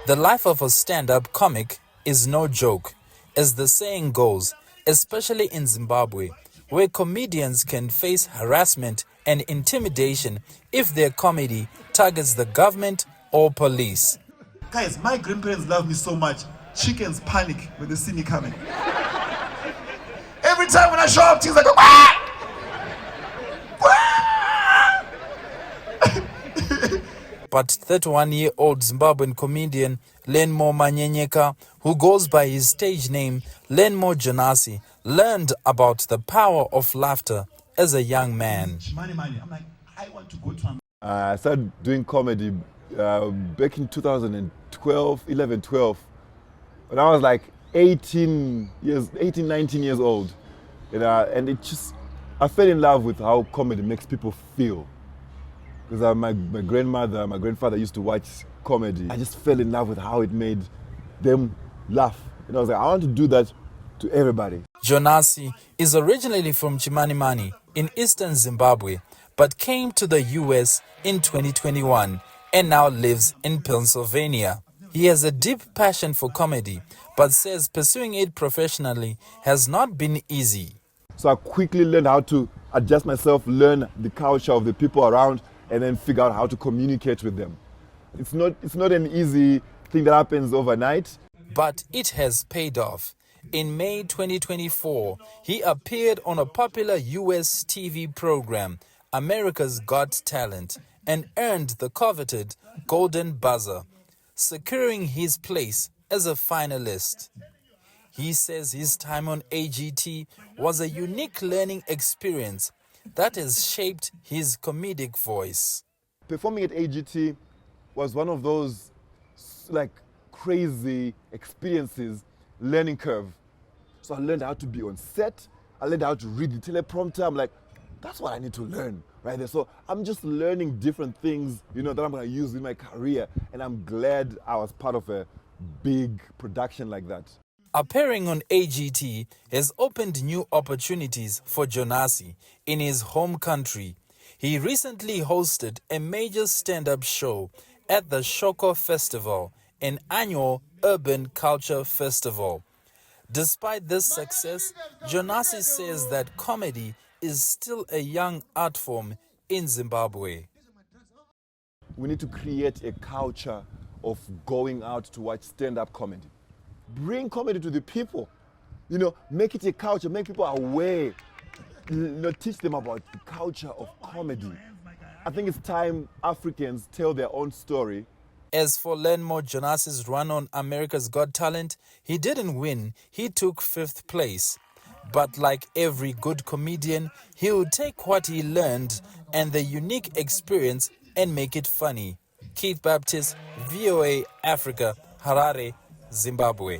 The life of a stand-up comic is no joke, as the saying goes, especially in Zimbabwe, where comedians can face harassment and intimidation if their comedy targets the government or police. Guys, my grandparents love me so much. Chickens panic when they see me coming. Every time when I show up, things like, "Wah! But 31-year-old Zimbabwean comedian Learnmore Jonasi, who goes by his stage name Learnmore Jonasi, learned about the power of laughter as a young man. I'm like, I want to go to I started doing comedy back in 2012, when I was like 19 years old. And I fell in love with how comedy makes people feel. Because my grandfather used to watch comedy. I just fell in love with how it made them laugh. And I was like, I want to do that to everybody. Jonasi is originally from Chimanimani in eastern Zimbabwe, but came to the US in 2021 and now lives in Pennsylvania. He has a deep passion for comedy, but says pursuing it professionally has not been easy. So I quickly learned how to adjust myself, learn the culture of the people around, and then figure out how to communicate with them. It's not an easy thing that happens overnight. But it has paid off. In May 2024, he appeared on a popular US TV program, America's Got Talent, and earned the coveted Golden Buzzer, securing his place as a finalist. He says his time on AGT was a unique learning experience that has shaped his comedic voice. Performing at AGT was one of those like crazy experiences, learning curve. So I learned how to be on set. I learned how to read the teleprompter. I'm like, that's what I need to learn right there. So I'm just learning different things, that I'm going to use in my career. And I'm glad I was part of a big production like that. Appearing on AGT has opened new opportunities for Jonasi in his home country. He recently hosted a major stand-up show at the Shoko Festival, an annual urban culture festival. Despite this success, Jonasi says that comedy is still a young art form in Zimbabwe. We need to create a culture of going out to watch stand-up comedy. Bring comedy to the people, make it a culture, make people aware, teach them about the culture of comedy. I think it's time Africans tell their own story. As for Learnmore Jonasi's run on America's Got Talent, he didn't win, he took 5th place. But like every good comedian, he would take what he learned and the unique experience and make it funny. Keith Baptist, VOA Africa, Harare, Zimbabwe.